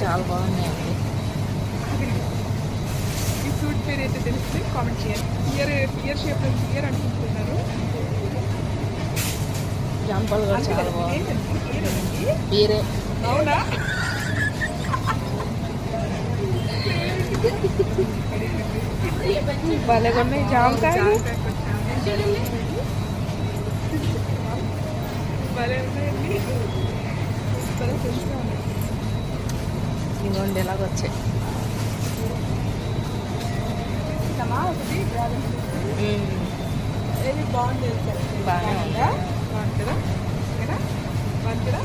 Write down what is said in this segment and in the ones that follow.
చాలా బాగున్నాయండి. ఈ ఫ్రూట్ పేరు అయితే తెలిస్తే కామెంట్ చేయండి. ఇయర్ షేప్ ఇయర్ అనుకుంటున్నారు. జంపలు కూడా చాలా బాగుంది. బీరే అవునా? భలే ఉన్నాయి జామకాయలు. భలే ఉన్నాయండి. ఇవ్వండి ఇలాగ వచ్చాయి. ఒకటి డ్రాగన్ ఏది బాగుంది బాగానే ఉందా? బాగుంటుందా? ఓకేనా? బాగుంటుందా?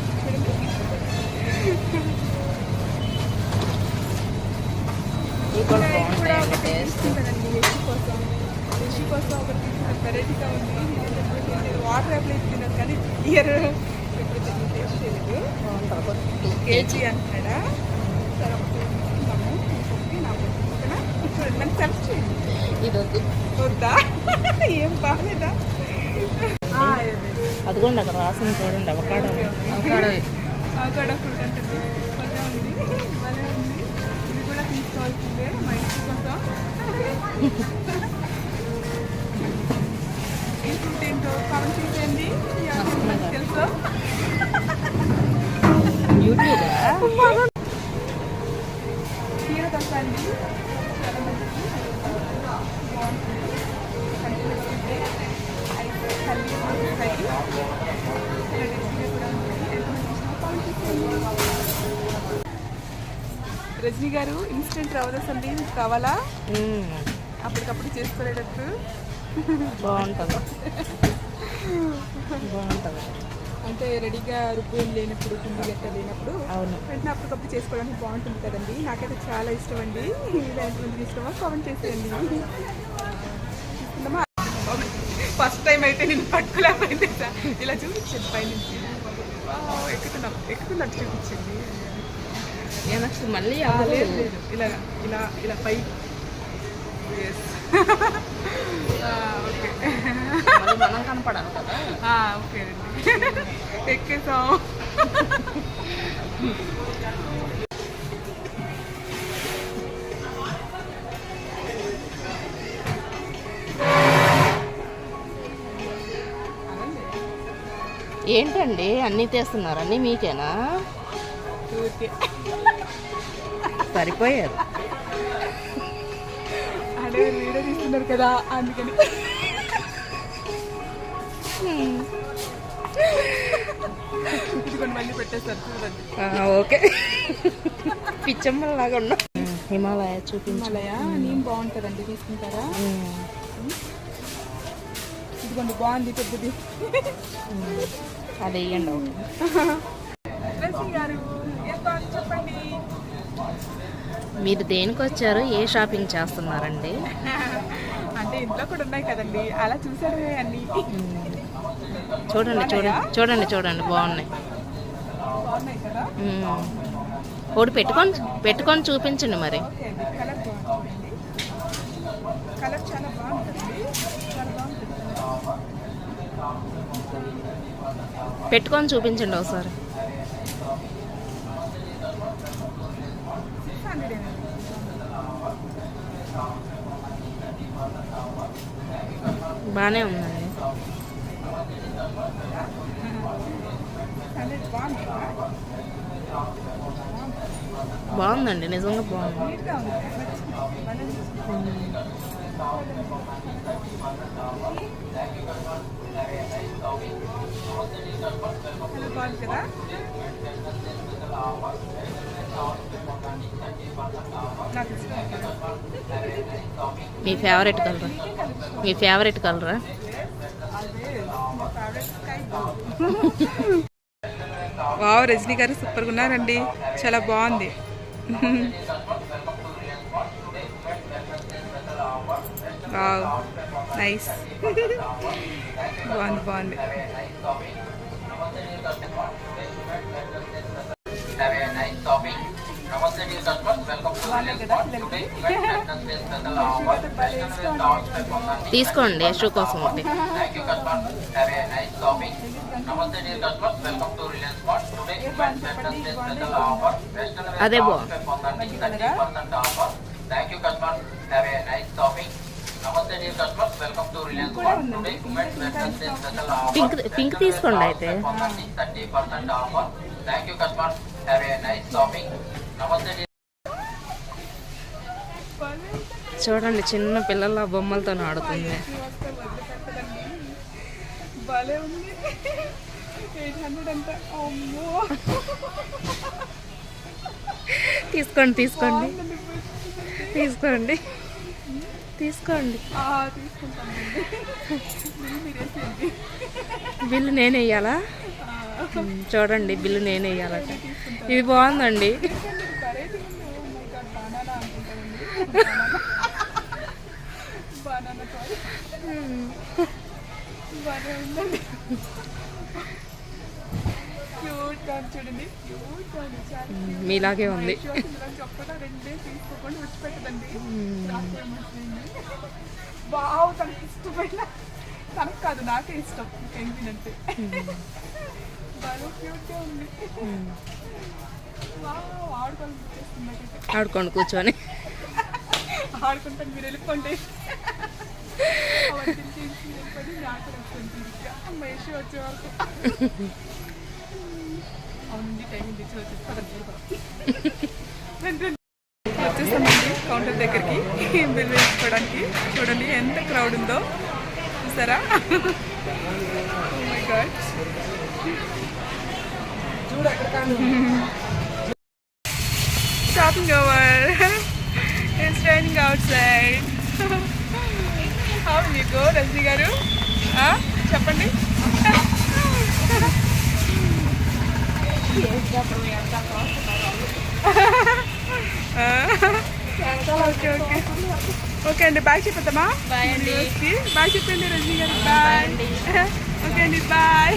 తీసుకుంటానండి రిషి కోసం ఒకటి వెరైటీగా ఉంది. వాటర్ అప్లై తిన్నాను కానీ ఇయర్ ఎప్పుడు టేస్ట్ చేయలేదు. 2 kg అంటున్నాడా? సరే నన్ను సెలెక్ట్ చేయండి. ఇది వద్దు. వద్దా? ఏం బాగాలేదా? అదిగోండి అక్కడ రాసిన చూడండి. అవకాడో ఫ్రూట్ అంటుంది. భలే ఉంది. భలే ఉంది. ఇది కూడా తీసుకోవాల్సిందే మా ఇంటి కోసం. ఈ ఫ్రూట్ ఏంటో కామెంట్ చేయండి. తెలుసు చీర తప్ప అండి. చాలా మంచిది. బాగుంటుంది. రజనీ గారు ఇన్స్టెంట్ రవ్వదోస అండి, మీకు కావాలా? అప్పటికప్పుడు చేసుకోలేటట్టు బాగుంటుంది. అంటే రెడీగా రుబ్బు లేనప్పుడు, పిండి గట్ట లేనప్పుడు వెంటనే అప్పటికప్పుడు చేసుకోవడానికి బాగుంటుంది కదండి. నాకైతే చాలా ఇష్టం అండి. ఎంతమందికి ఇష్టమో కామెంట్ చేసేయండి. ఫస్ట్ టైం అయితే నేను పట్టుకోలేకపోయింది. ఇలా చూపించండి పైనుంచి. ఎక్కుతున్నట్టు చూపించండి. నేను మళ్ళీ లేదు లేదు ఇలా ఇలా ఇలా పై. ఓకే మనం కనపడాలి కదా. ఓకే అండి. ఎక్కేసాం. ఏంటండి అన్నీ తీస్తున్నారు? అన్నీ మీకేనా? సరిపోయారు. అదే వీడియో తీస్తున్నారు కదా అందుకని. ఇది కొన్ని మళ్ళీ పెట్టేస్తారు చూడండి. ఓకే. పిచ్చమ్మలాగా ఉన్నా. హిమాలయ హిమాలయ నేను బాగుంటుందండి, తీసుకుంటారా? ఇదిగోండి బాగుంది పెద్దది. అది వేయండి. గారు చెప్పండి, మీరు దేనికి వచ్చారు? ఏ షాపింగ్ చేస్తున్నారండి? అంటే ఇంట్లో కూడా ఉన్నాయి కదండి, అలా చూసాడే అన్ని. చూడండి చూడండి చూడండి చూడండి బాగున్నాయి. బాగున్నాయి కదా? ఒకటి పెట్టుకొని చూపించండి మరి. కలర్ బాగుంటుంది. కలర్ చాలా బాగుంటుంది. చాలా బాగుంటుంది. పెట్టుకొని చూపించండి ఒకసారి. బాగానే ఉందండి. బాగుందండి, నిజంగా బాగుంది. కదా మీ ఫేవరెట్ కలరా? మీ ఫేవరెట్ కలరా? వావ్, రజనీ గారు సూపర్గా ఉన్నారండి, చాలా బాగుంది. Wow, nice. బాగుంది బాగుంది. వాళ్ళే కదా పిల్లలకి భలే ఇష్టం అండి. తీసుకోండి యశు కోసం ఒకటి. అదే బాగుంది. మంచి కలరా కూడా ఉందండి పింక్ పింక్ తీసుకోండి అయితే. చూడండి చిన్న పిల్లల బొమ్మలతో ఆడుతుంది. వదిలిపెట్టదండి. భలే ఉంది. 800 అంట. అమ్మో తీసుకోండి తీసుకోండి బాగుందండి. తీసుకోండి తీసుకోండి. తీసుకుంటామండి. మీరేసేయండి. బిల్లు నేనే వేయాలా? చూడండి బిల్లు నేనే వేయాలట. ఇది బాగుందండి. వెరైటీ ఉంది. ఓ మై గాడ్, బనానా అనుకుంటామండి. బనానా టాయ్ భలే ఉందండి. క్యూట్గా చూడండి. క్యూట్గా ఉంది. చాలా మీలాగే ఉంది. చెప్పదా 2 తీసుకోకుండా విడిచిపెట్టదండి. బావు తనకి ఇష్టమైన, తనకు కాదు నాకే ఇష్టం పెంగ్విన్ అంటే. బాగా క్యూట్గా ఉంది. వావ్, ఆడుకోవాలనిపిస్తుంది నాకైతే. ఆడుకోండి కూర్చొని. ఆడుకుంటాను, మీరు వెళ్ళిపోండి. అవన్నీ తీసి వెళ్ళిపోయి నాకు వస్తుంది. మహేష్ వచ్చే వరకు అవునండి. టైం తెచ్చి వచ్చేసామండి కౌంటర్ దగ్గరికి బిల్ వేసుకోవడానికి. చూడండి ఎంత క్రౌడ్ ఉందో, చూసారా? Oh my god. Shopping over. It's raining outside. How you go Rajani గారు? చెప్పండి. ఓకే ఓకే ఓకే అండి. బాయ్ చెప్పేద్దామా? బాయ్ అండి. బాయ్ చెప్పండి రజనీ గారు. బాయ్. ఓకే అండి, బాయ్.